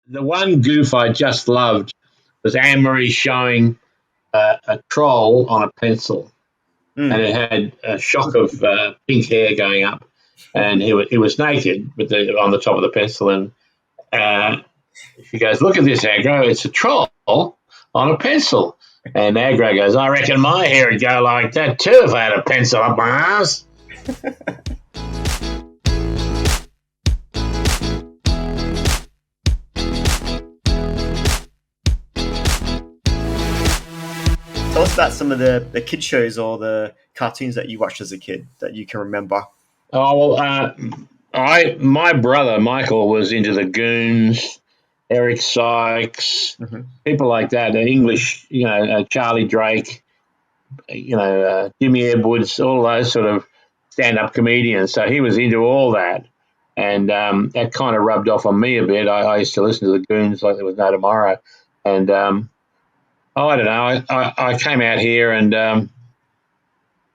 the one goof I just loved was Anne-Marie showing a troll on a pencil, and it had a shock of pink hair going up, and he was naked with on the top of the pencil, and she goes, "Look at this, Agro, it's a troll on a pencil." And Agro goes, "I reckon my hair would go like that too if I had a pencil up my ass." Tell us about some of the kid shows or the cartoons that you watched as a kid that you can remember. Oh well, my brother Michael was into the Goons, Eric Sykes, people like that. English, Charlie Drake, Jimmy Edwards, all those sort of stand-up comedians. So he was into all that, and that kind of rubbed off on me a bit. I used to listen to the Goons like there was no tomorrow, and I don't know. I came out here and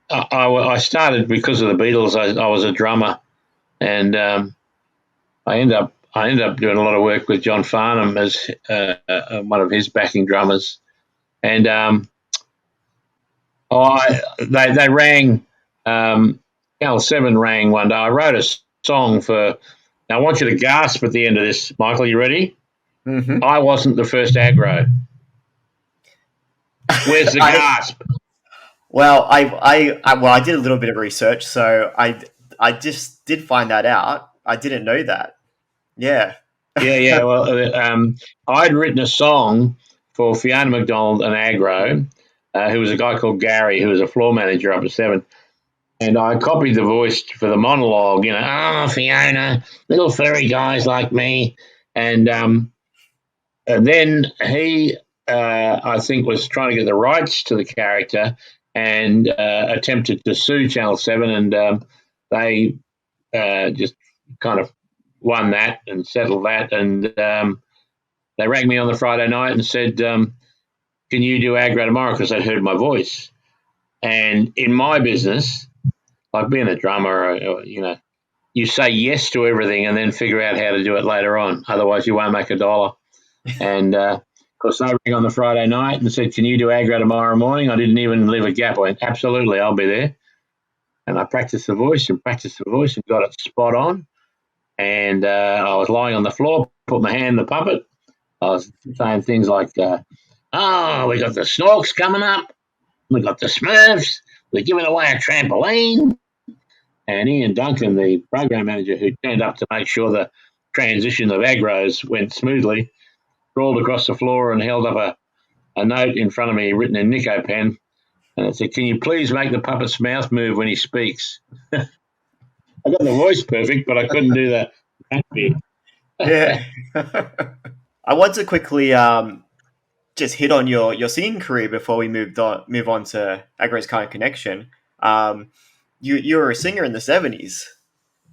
I started because of the Beatles. I was a drummer, and I ended up doing a lot of work with John Farnham as one of his backing drummers, and they rang. Channel 7 rang one day. I wrote a song for. Now I want you to gasp at the end of this, Michael. You ready? Mm-hmm. I wasn't the first Agro. Where's the gasp? Well, I did a little bit of research, so I just did find that out. I didn't know that. Yeah. Yeah. Well, I'd written a song for Fiona McDonald and Agro, who was a guy called Gary, who was a floor manager up at 7. And I copied the voice for the monologue, "Oh, Fiona, little furry guys like me." And then he, I think, was trying to get the rights to the character and attempted to sue Channel 7, and they just kind of won that and settled that. And they rang me on the Friday night and said, "Can you do Agro tomorrow?" Because they'd heard my voice. And in my business, like being a drummer, you say yes to everything and then figure out how to do it later on. Otherwise, you won't make a dollar. And of course, they rang on the Friday night and said, "Can you do Agro tomorrow morning?" I didn't even leave a gap. I went, "Absolutely, I'll be there." And I practiced the voice and got it spot on. And I was lying on the floor, put my hand in the puppet. I was saying things like, we got the Snorks coming up. We got the Smurfs. We're giving away a trampoline. And Ian Duncan, the program manager who turned up to make sure the transition of Agros went smoothly, crawled across the floor and held up a note in front of me written in Nico pen. And it said, "Can you please make the puppet's mouth move when he speaks?" I got the voice perfect, but I couldn't do that bit. Yeah. I want to quickly just hit on your singing career before we move on to Agro's Kind of Connection. You were a singer in the 70s.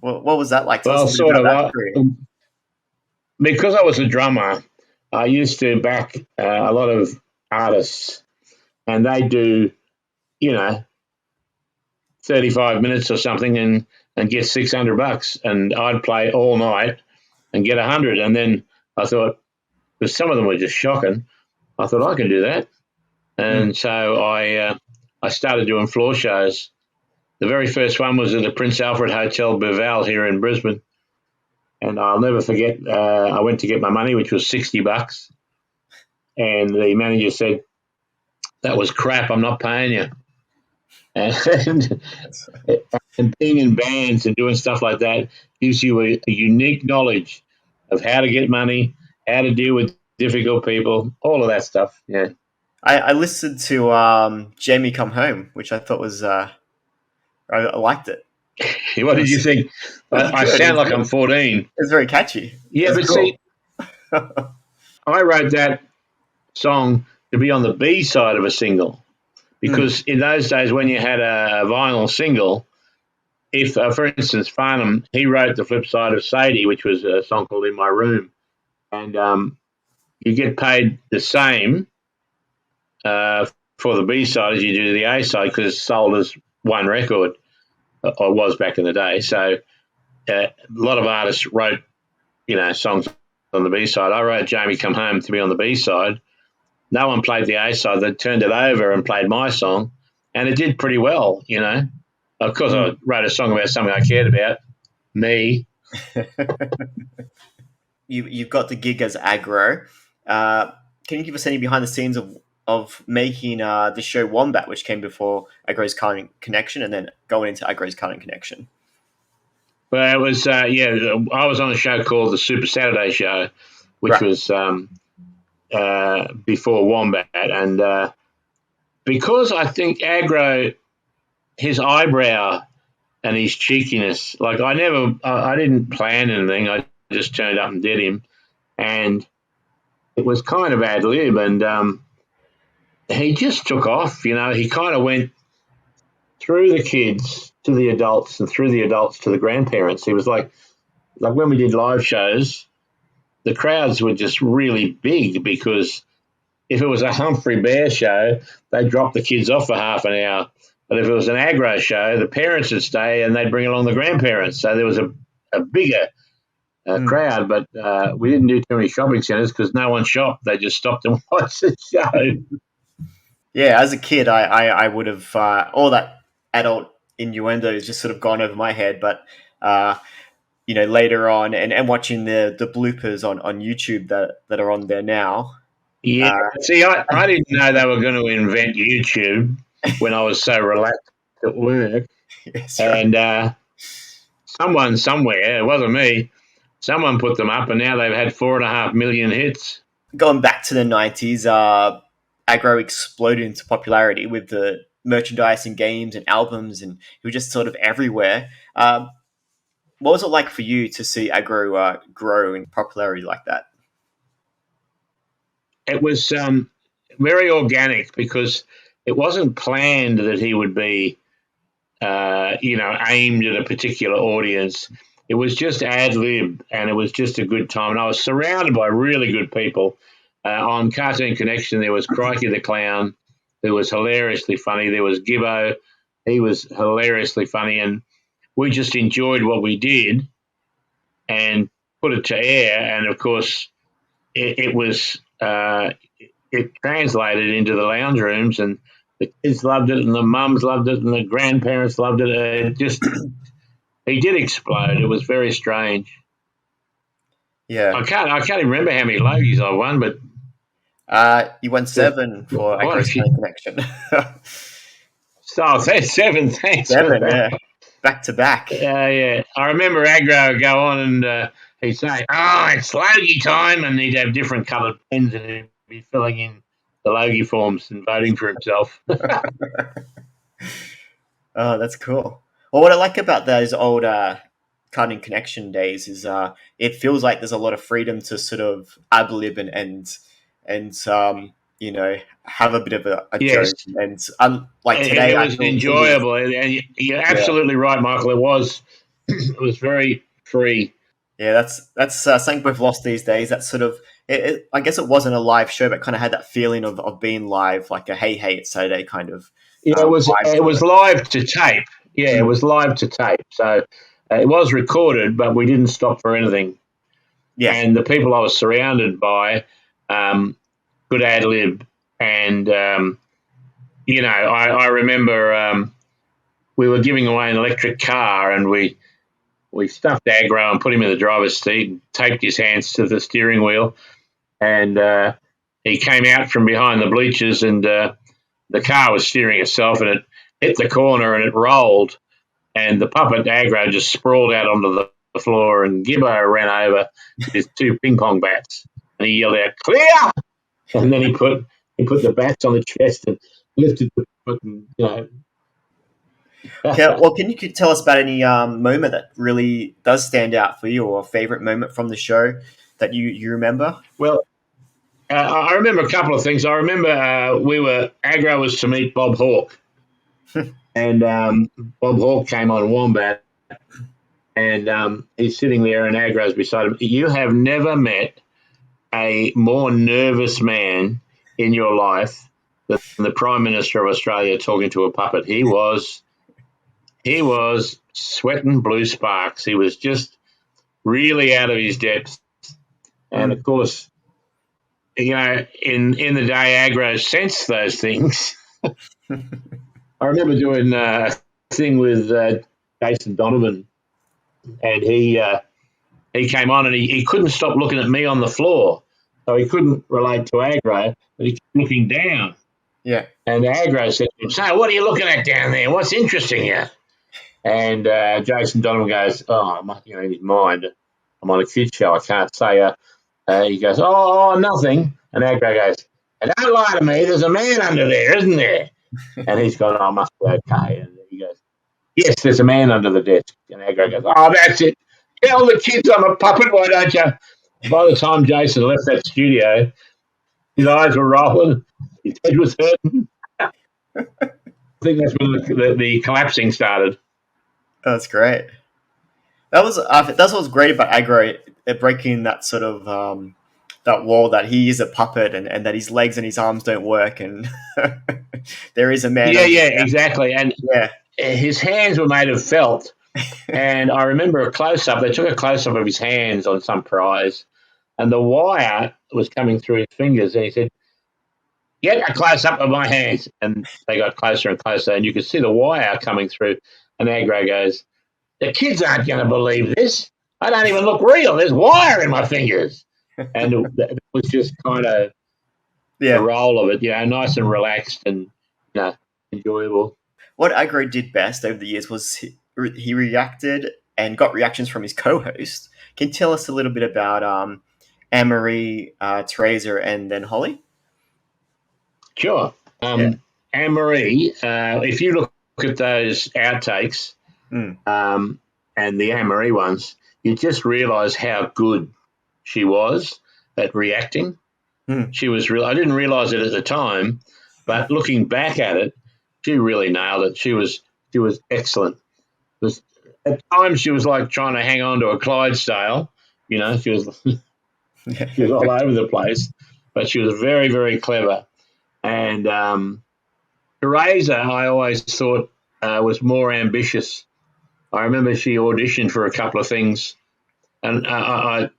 What was that like? Tell Well, us a bit sort about of. that career. Because I was a drummer, I used to back a lot of artists, and they do, 35 minutes or something and get $600, and I'd play all night and get 100. And then I thought, because some of them were just shocking, I thought I can do that. And so I started doing floor shows. The very first one was at the Prince Alfred Hotel Beval here in Brisbane. And I'll never forget, I went to get my money, which was $60. And the manager said, "That was crap, I'm not paying you." And, and being in bands and doing stuff like that gives you a unique knowledge of how to get money, how to deal with difficult people, all of that stuff. Yeah. I listened to Jamie Come Home, which I thought was I liked it. What did you think? I sound like I'm 14. It's very catchy. Yeah, but cool. see, I wrote that song to be on the B side of a single, because in those days when you had a vinyl single, if, for instance, Farnham, he wrote the flip side of Sadie, which was a song called In My Room, and you get paid the same for the B side as you do the A side, because it's sold as one record, or was back in the day. So a lot of artists wrote, songs on the B side. I wrote Jamie Come Home to be on the B side. No one played the A side. They turned it over and played my song, and it did pretty well, you know. Of course, I wrote a song about something I cared about, me. You've got the gig as Agro. Can you give us any behind the scenes of making the show Wombat, which came before Agro's Current Connection, and then going into Agro's Current Connection? Well, it was I was on a show called the Super Saturday Show, which was before Wombat, and because I think Agro, his eyebrow and his cheekiness, like I didn't plan anything. I just turned up and did him, and it was kind of ad lib, and he just took off. You know, he kind of went through the kids to the adults and through the adults to the grandparents. He was like when we did live shows, the crowds were just really big because if it was a Humphrey Bear show, they'd drop the kids off for half an hour. But if it was an Agro show, the parents would stay and they'd bring along the grandparents. So there was a bigger crowd, but we didn't do too many shopping centres because no one shopped. They just stopped and watched the show. Yeah, as a kid, I would have all that adult innuendo has just sort of gone over my head, but later on and watching the bloopers on YouTube that are on there now. Yeah, see, I didn't know they were going to invent YouTube when I was so relaxed at work. Yes, and someone somewhere, it wasn't me, someone put them up, and now they've had 4.5 million hits. Going back to the 90s, Agro exploded into popularity with the merchandise and games and albums, and it was just sort of everywhere. What was it like for you to see Agro grow in popularity like that? It was very organic because it wasn't planned that he would be, aimed at a particular audience. It was just ad lib, and it was just a good time. And I was surrounded by really good people. On Cartoon Connection, there was Crikey the Clown, who was hilariously funny. There was Gibbo, he was hilariously funny, and we just enjoyed what we did and put it to air. And of course, it translated into the lounge rooms, and the kids loved it, and the mums loved it, and the grandparents loved it. He did explode. It was very strange. Yeah, I can't even remember how many Logies I won, but you won 7 for Agro's Connection. So that's 7. Thanks. 7, yeah, back to back. Yeah. I remember Agro would go on and he'd say, "Oh, it's Logie time," and he'd have different coloured pens and he'd be filling in the Logie forms and voting for himself. Oh, that's cool. Well, what I like about those old Cartoon Connection days is it feels like there's a lot of freedom to sort of ad-lib and have a bit of a Yes. joke. And like today, it was enjoyable. And you're absolutely right, Michael. It was very free. Yeah, that's something we've lost these days. That sort of, I guess it wasn't a live show, but kind of had that feeling of being live, like a hey, it's Saturday kind of. Yeah, it was live to tape. Yeah, it was live to tape. So it was recorded, but we didn't stop for anything. Yeah. And the people I was surrounded by could ad lib. And, I remember we were giving away an electric car, and we stuffed Agro and put him in the driver's seat and taped his hands to the steering wheel. And he came out from behind the bleachers, and the car was steering itself, and it hit the corner and it rolled, and the puppet Agro just sprawled out onto the floor, and Gibbo ran over with his 2 ping pong bats, and he yelled out, "Clear!" And then he put the bats on the chest and lifted the button, Well, can you tell us about any moment that really does stand out for you, or a favourite moment from the show that you remember? Well, I remember a couple of things. I remember Agro was to meet Bob Hawke, and Bob Hawke came on Wombat, and he's sitting there, and Agro's beside him. You have never met a more nervous man in your life than the Prime Minister of Australia talking to a puppet. He was sweating blue sparks. He was just really out of his depth. And of course, in the day, Agro sensed those things. I remember doing a thing with Jason Donovan, and he came on and he couldn't stop looking at me on the floor. So he couldn't relate to Agro, but he kept looking down. Yeah. And Agro said to him, "So, what are you looking at down there? What's interesting you?" And Jason Donovan goes, in his mind, I'm on a kid show, I can't say. He goes, "Oh, nothing." And Agro goes, "And don't lie to me, there's a man under there, isn't there?" And he's gone, "Oh, must be okay." And he goes, "Yes, there's a man under the desk." And Agro goes, "Oh, that's it. Tell the kids I'm a puppet, why don't you?" By the time Jason left that studio, his eyes were rolling, his head was hurting. I think that's when the collapsing started. That's great. That's what's great about Agro, breaking that sort of that wall that he is a puppet and that his legs and his arms don't work and there is a man. Yeah, exactly. And yeah, his hands were made of felt. And I remember a close up. They took a close up of his hands on some prize, and the wire was coming through his fingers. And he said, "Get a close up of my hands." And they got closer and closer, and you could see the wire coming through. And Agro goes, "The kids aren't going to believe this. I don't even look real. There's wire in my fingers." And it was just kind of the role of it, nice and relaxed and enjoyable. What Agro did best over the years was he reacted and got reactions from his co-host. Can you tell us a little bit about Anne-Marie, Teresa, and then Holly? Sure. Anne-Marie, if you look at those outtakes and the Anne-Marie ones, you just realise how good she was at reacting. She was real. I didn't realise it at the time, but looking back at it, she really nailed it. She was excellent. At times she was like trying to hang on to a Clydesdale. She was she was all over the place, but she was very, very clever. And Teresa, I always thought was more ambitious. I remember she auditioned for a couple of things, and I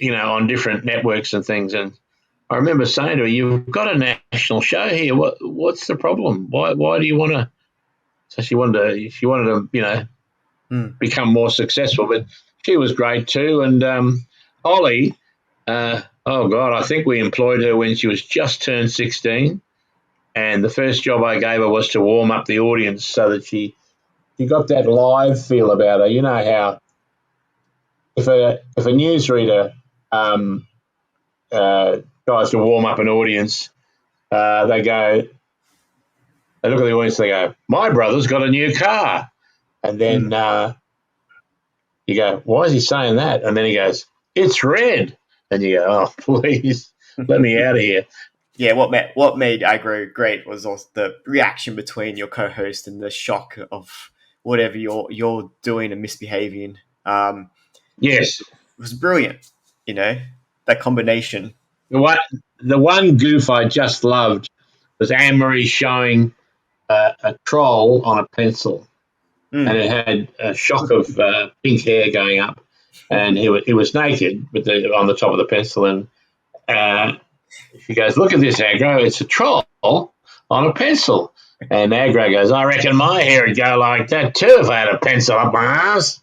on different networks and things. And I remember saying to her, "You've got a national show here. What's the problem? Why do you want to?" So she wanted to become more successful. But she was great too. And Holly, oh God, I think we employed her when she was just turned 16. And the first job I gave her was to warm up the audience so that she got that live feel about her. You know how if a newsreader tries to warm up an audience, they look at the audience, they go, "My brother's got a new car," and then you go, "Why is he saying that?" And then he goes, "It's red," and you go, "Oh, please, let me out of here." Yeah, what made Agro great was also the reaction between your co-host and the shock of whatever you're doing and misbehaving. Yes, it was brilliant. That combination. The one goof I just loved was Anne-Marie showing a troll on a pencil, and it had a shock of pink hair going up, and he was naked on the top of the pencil, and she goes, "Look at this, Agro, it's a troll on a pencil." And Agro goes, "I reckon my hair would go like that too if I had a pencil up my ass."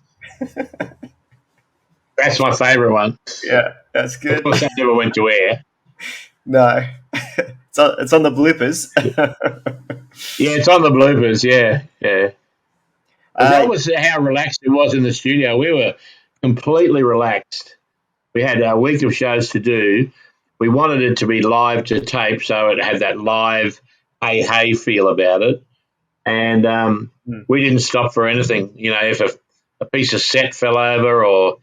That's my favourite one. Yeah, that's good. Of course, that never went to air. No. It's on the bloopers. Yeah, it's on the bloopers, yeah. That was how relaxed it was in the studio. We were completely relaxed. We had a week of shows to do. We wanted it to be live to tape, so it had that live hey feel about it. And we didn't stop for anything. If a piece of set fell over, or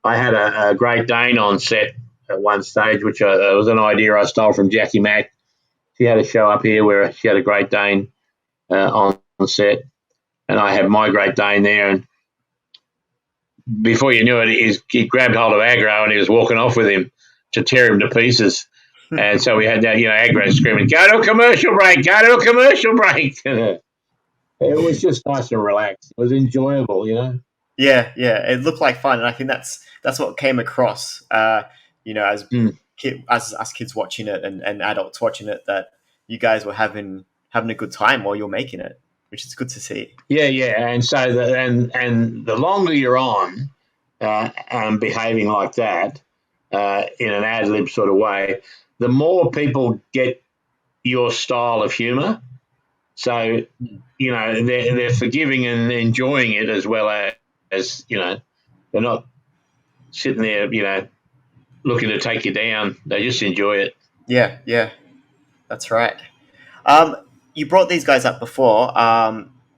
I had a Great Dane on set at one stage, which was an idea I stole from Jackie Mack. She had a show up here where she had a Great Dane on set, and I had my Great Dane there. And before you knew it, he grabbed hold of Agro and he was walking off with him to tear him to pieces. And so we had that, Agro screaming, "Go to a commercial break, go to a commercial break." It was just nice and relaxed. It was enjoyable, Yeah, it looked like fun, and I think that's what came across. as Mm. as kids watching it and adults watching it, that you guys were having a good time while you're making it, which is good to see. Yeah. And so and the longer you're on, behaving like that, in an ad lib sort of way, the more people get your style of humour. So they're forgiving and enjoying it as well as they're not sitting there looking to take you down. They just enjoy it. Yeah, that's right. Um, you brought these guys up before,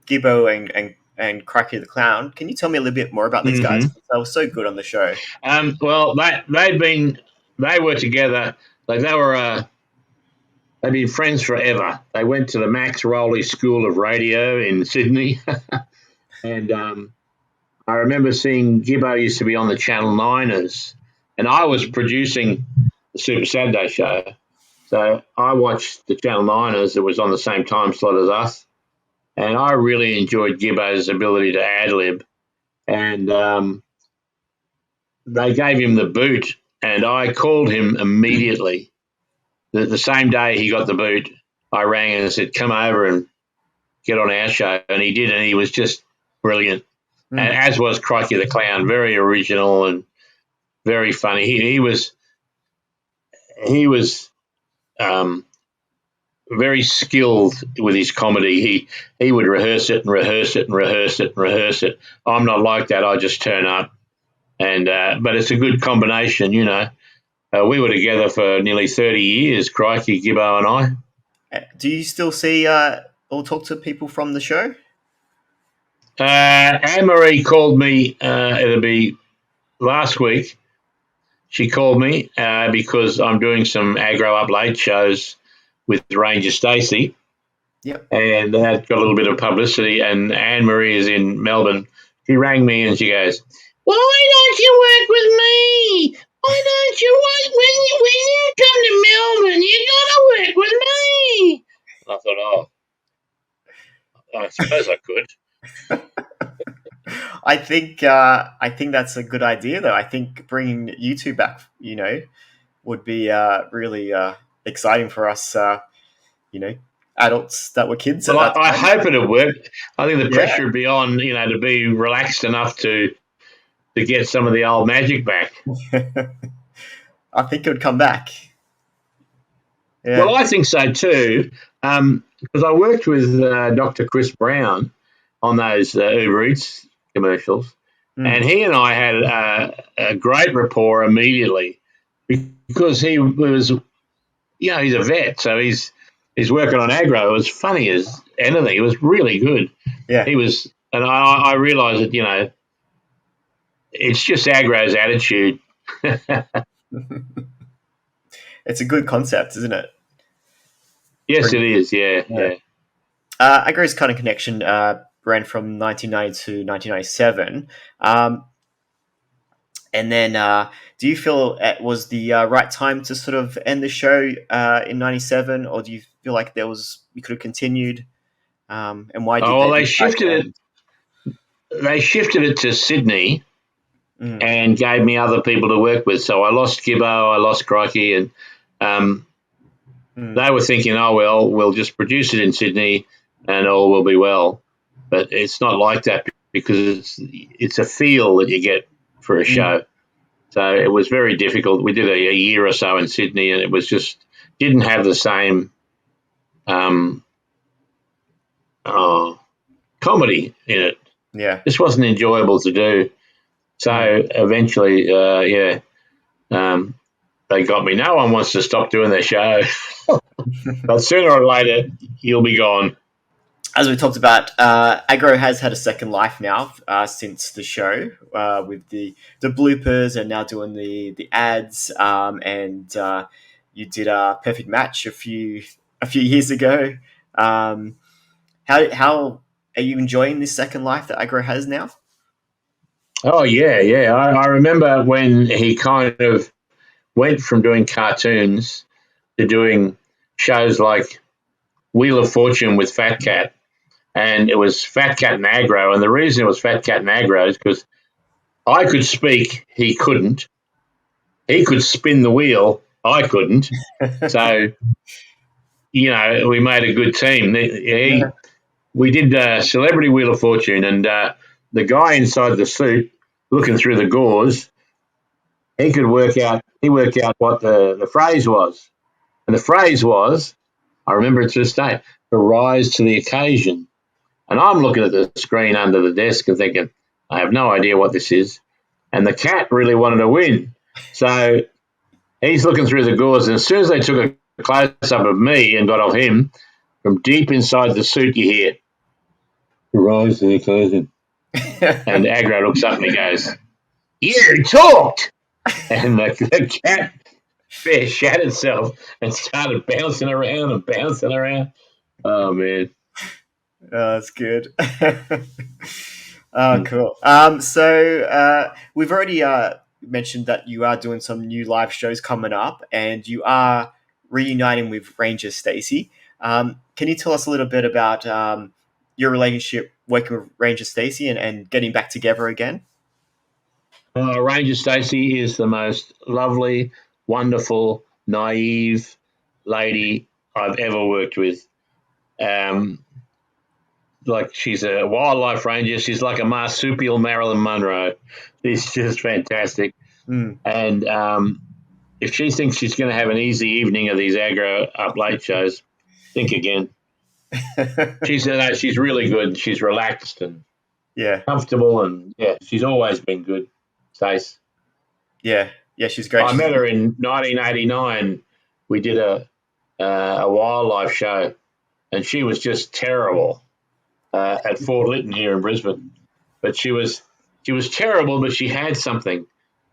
Gibbo and Cracky the Clown. Can you tell me a little bit more about these guys? Hmm. They were so good on the show. Well, they were together. Like they've been friends forever. They went to the Max Rowley School of Radio in Sydney, and I remember seeing Gibbo used to be on the Channel Niners, and I was producing the Super Saturday show. So I watched the Channel Niners. It was on the same time slot as us, and I really enjoyed Gibbo's ability to ad lib. And they gave him the boot, and I called him immediately. The same day he got the boot, I rang and said, "Come over and get on our show," and he did, and he was just brilliant. And Mm. as was Crikey the Clown, very original and very funny. He was um, very skilled with his comedy. He would rehearse it and rehearse it and rehearse it and rehearse it. I'm not like that. I just turn up, and but it's a good combination. We were together for nearly 30 years, Crikey, Gibbo and I. Do you still see or talk to people from the show? Anne Marie called me. It'll be last week. She called me because I'm doing some Agro Up Late shows with Ranger Stacey, Yep. and that got a little bit of publicity. And Anne Marie is in Melbourne. She rang me and she goes, "Why don't you work with me? Why don't you work when you come to Melbourne? You got to work with me." And I thought, oh, I suppose I could. I think that's a good idea, though. I think bringing you two back, would be really exciting for us. Adults that were kids at Well, that I time. hope it'll work. I think the Yeah, pressure would be on, to be relaxed enough to get some of the old magic back. I think it would come back. Well, Yeah. I think so too, because I worked with Dr. Chris Brown on those Uber Eats commercials, and Mm. he and I had a great rapport immediately because he was, he's a vet, so he's working on Agro. It was funny as anything. It was really good. Yeah. He was, and I realised that it's just Agro's attitude. It's a good concept, isn't it? Yes, Bring, it is. Yeah, yeah. yeah. Agro's kind of connection ran from 1990 to 1997. And then, do you feel it was the right time to sort of end the show in '97, or do you feel like you could have continued? And why did Oh well, they they decide shifted to it. end? They shifted it to Sydney Mm, and gave me other people to work with. So I lost Gibbo, I lost Crikey, and um, mm, they were thinking, oh well, we'll just produce it in Sydney and all will be well. But it's not like that because it's a feel that you get for a mm, show. So it was very difficult. We did a year or so in Sydney, and it was just didn't have the same um, uh, comedy in it. yeah. This wasn't enjoyable to do. So Mm. eventually, they got me. No one wants to stop doing their show, but sooner or later, you'll be gone. As we talked about, Agro has had a second life now since the show, with the bloopers and now doing the ads. And you did a perfect match a few years ago. Um, how are you enjoying this second life that Agro has now? Oh yeah. I remember when he kind of went from doing cartoons to doing shows like Wheel of Fortune with Fat Cat, and it was Fat Cat and Agro. And the reason it was Fat Cat and Agro is because I could speak, he couldn't, he could spin the wheel. I couldn't. So, we made a good team. We did Celebrity Wheel of Fortune, and the guy inside the suit looking through the gauze, he worked out what the phrase was. And the phrase was, I remember it to this day, to rise to the occasion. And I'm looking at the screen under the desk and thinking, I have no idea what this is. And the cat really wanted to win. So he's looking through the gauze, and as soon as they took a close-up of me and got off him, from deep inside the suit you hear, rise to the occasion. And Agro looks up and he goes, you talked! And the cat shat itself and started bouncing around. Oh, man. Oh, that's good. Oh, cool. So we've already mentioned that you are doing some new live shows coming up, and you are reuniting with Ranger Stacey. Can you tell us a little bit about your relationship working with Ranger Stacey and getting back together again? Ranger Stacey is the most lovely, wonderful, naive lady I've ever worked with. Like, she's a wildlife ranger. She's like a marsupial Marilyn Monroe. She's just fantastic. Mm. And if she thinks she's going to have an easy evening of these Agro Up Late shows, think again. She's really good. She's relaxed and comfortable, and she's always been good. Stace. Yeah, she's great. I met her in 1989. We did a wildlife show, and she was just terrible at Fort Lytton here in Brisbane. But she was terrible, but she had something.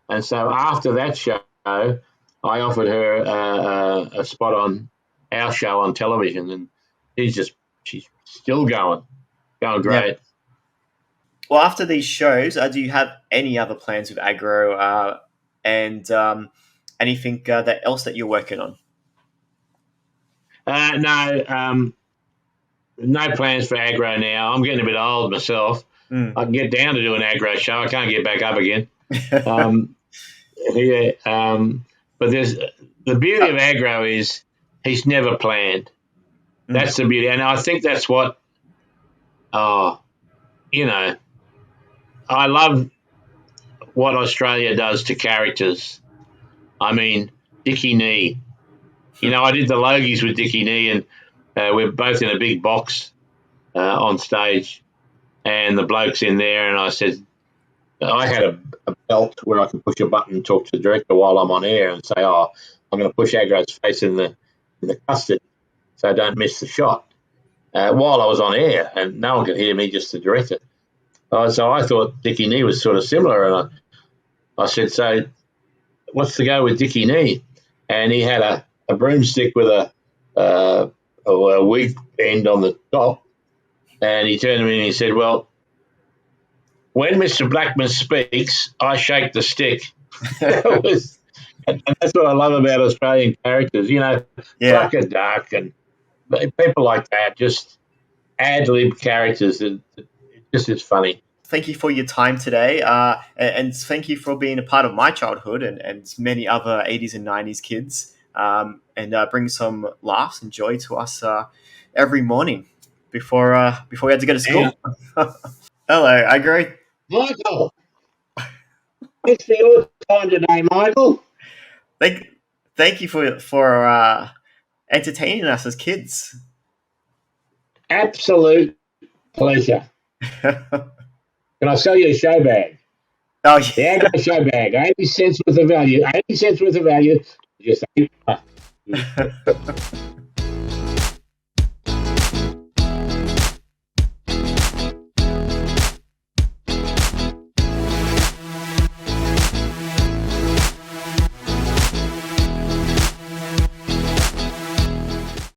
And so after that show, I offered her a spot on our show on television, and she's still going great. Yeah. Well, after these shows, do you have any other plans with Agro and anything else that you're working on? No, no plans for Agro now. I'm getting a bit old myself. I can get down to do an Agro show. I can't get back up again. But there's the beauty of Agro is he's never planned. That's the beauty, and I think that's what. I love what Australia does to characters. I mean, Dickie Knee. I did the Logies with Dickie Knee, and we're both in a big box on stage, and the bloke's in there, and I said, I had a belt where I can push a button and talk to the director while I'm on air and say, I'm going to push Agro's face in the custard so I don't miss the shot while I was on air, and no one could hear me, just the director. So I thought Dickie Knee was sort of similar, and I said, so what's the go with Dickie Knee? And he had a broomstick with a wig end on the top, and he turned to me and he said, well, when Mr. Blackman speaks, I shake the stick. And that's what I love about Australian characters, Duck a Duck and people like that, just ad-lib characters. It just is funny. Thank you for your time today, and thank you for being a part of my childhood and many other 80s and 90s kids, and bring some laughs and joy to us every morning before we had to go to school. Yeah. Hello, Agro. Michael, thanks for your time today, Michael. Thank you for entertaining us as kids. Absolute pleasure. Can I sell you a show bag? Oh, yeah. The Agro show bag, 80 cents worth of value. 80 cents worth of value. Just